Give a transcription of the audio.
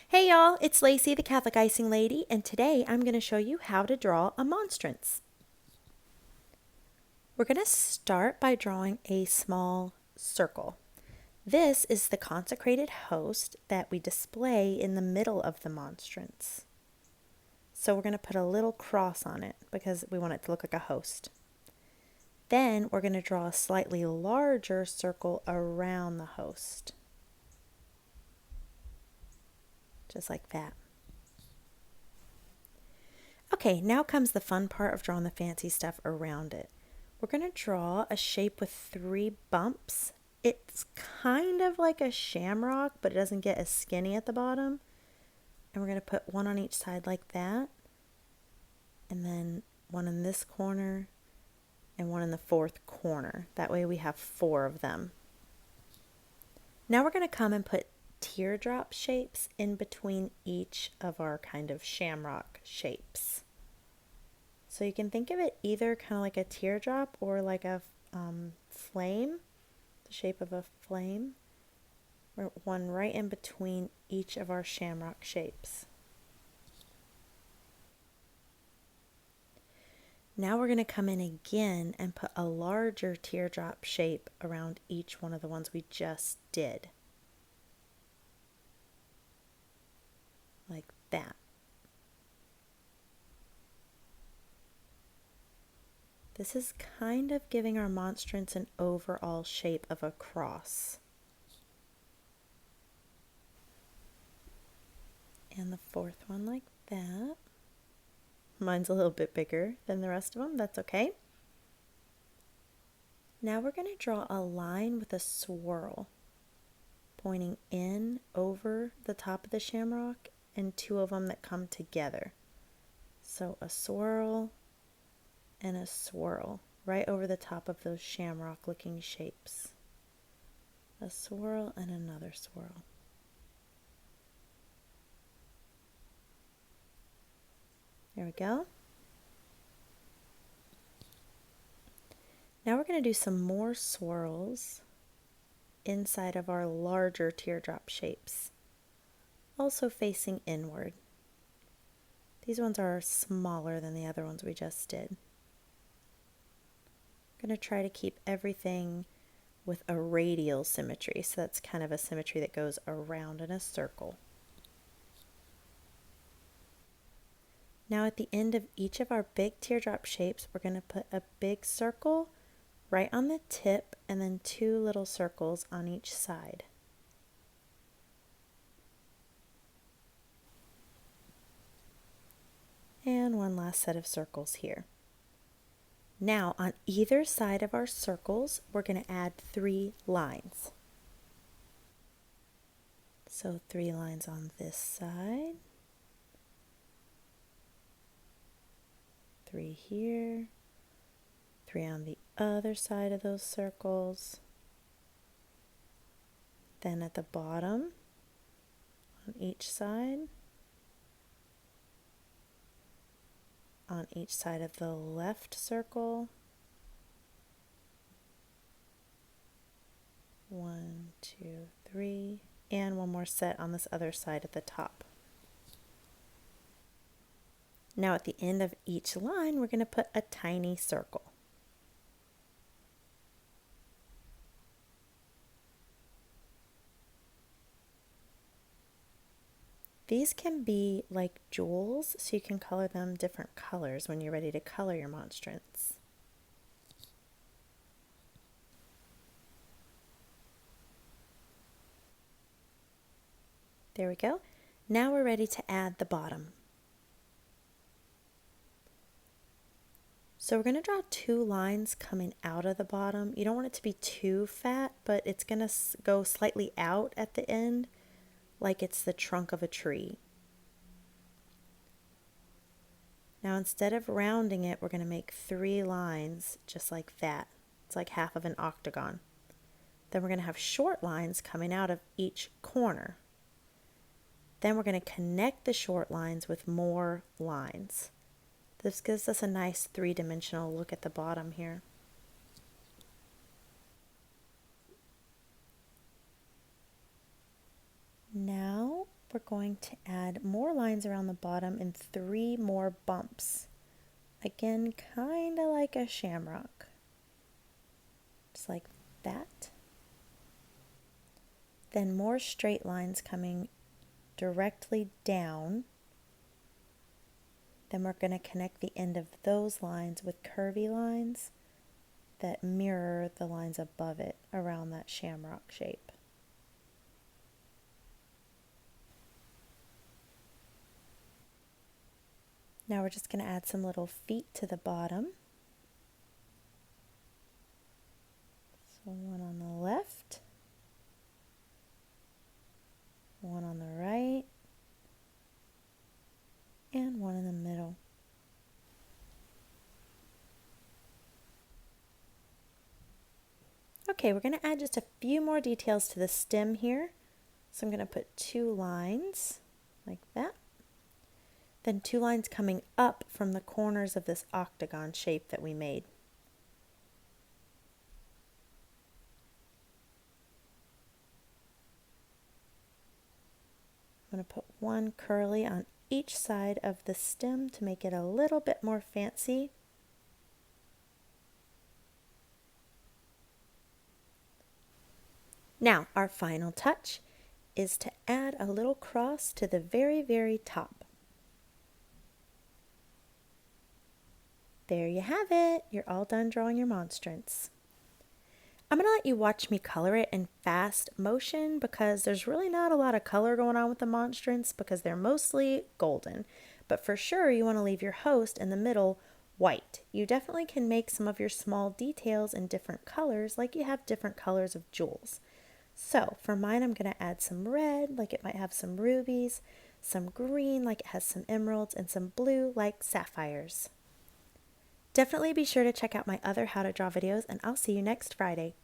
Hey y'all, it's Lacey, the Catholic Icing Lady, and today I'm going to show you how to draw a monstrance. We're going to start by drawing a small circle. This is the consecrated host that we display in the middle of the monstrance. So we're going to put a little cross on it because we want it to look like a host. Then we're going to draw a slightly larger circle around the host. Just like that. Okay, now comes the fun part of drawing the fancy stuff around it. We're going to draw a shape with 3 bumps. It's kind of like a shamrock, but it doesn't get as skinny at the bottom. And we're going to put one on each side like that. And then one in this corner and one in the 4th corner. That way we have 4 of them. Now we're going to come and put teardrop shapes in between each of our kind of shamrock shapes. So you can think of it either kind of like a teardrop or like a flame, the shape of a flame, or one right in between each of our shamrock shapes. Now we're going to come in again and put a larger teardrop shape around each one of the ones we just did. Like that. This is kind of giving our monstrance an overall shape of a cross. And the 4th one like that. Mine's a little bit bigger than the rest of them, that's okay. Now we're going to draw a line with a swirl, pointing in over the top of the shamrock and 2 of them that come together. So a swirl and a swirl right over the top of those shamrock looking shapes. A swirl and another swirl. There we go. Now we're going to do some more swirls inside of our larger teardrop shapes, also facing inward. These ones are smaller than the other ones we just did. I'm going to try to keep everything with a radial symmetry, so that's kind of a symmetry that goes around in a circle. Now at the end of each of our big teardrop shapes, we're going to put a big circle right on the tip and then 2 little circles on each side. And one last set of circles here. Now on either side of our circles, we're going to add 3 lines. So 3 lines on this side, 3 here, 3 on the other side of those circles. Then at the bottom, on each side, on each side of the left circle, 1, 2, 3, and one more set on this other side at the top. Now at the end of each line, we're going to put a tiny circle. These can be like jewels, so you can color them different colors when you're ready to color your monstrance. There we go. Now we're ready to add the bottom. So we're going to draw 2 lines coming out of the bottom. You don't want it to be too fat, but it's going to go slightly out at the end, like it's the trunk of a tree. Now instead of rounding it, we're going to make 3 lines just like that. It's like half of an octagon. Then we're going to have short lines coming out of each corner. Then we're going to connect the short lines with more lines. This gives us a nice 3-dimensional look at the bottom here. Now we're going to add more lines around the bottom and 3 more bumps. Again, kind of like a shamrock. Just like that. Then more straight lines coming directly down. Then we're going to connect the end of those lines with curvy lines that mirror the lines above it around that shamrock shape. Now we're just going to add some little feet to the bottom. So one on the left, one on the right, and one in the middle. Okay, we're going to add just a few more details to the stem here. So I'm going to put 2 lines like that. Then 2 lines coming up from the corners of this octagon shape that we made. I'm going to put one curly on each side of the stem to make it a little bit more fancy. Now, our final touch is to add a little cross to the very, very top. There you have it. You're all done drawing your monstrance. I'm going to let you watch me color it in fast motion because there's really not a lot of color going on with the monstrance because they're mostly golden. But for sure, you want to leave your host in the middle white. You definitely can make some of your small details in different colors like you have different colors of jewels. So for mine, I'm going to add some red, like it might have some rubies, some green, like it has some emeralds, and some blue, like sapphires. Definitely be sure to check out my other how to draw videos, and I'll see you next Friday.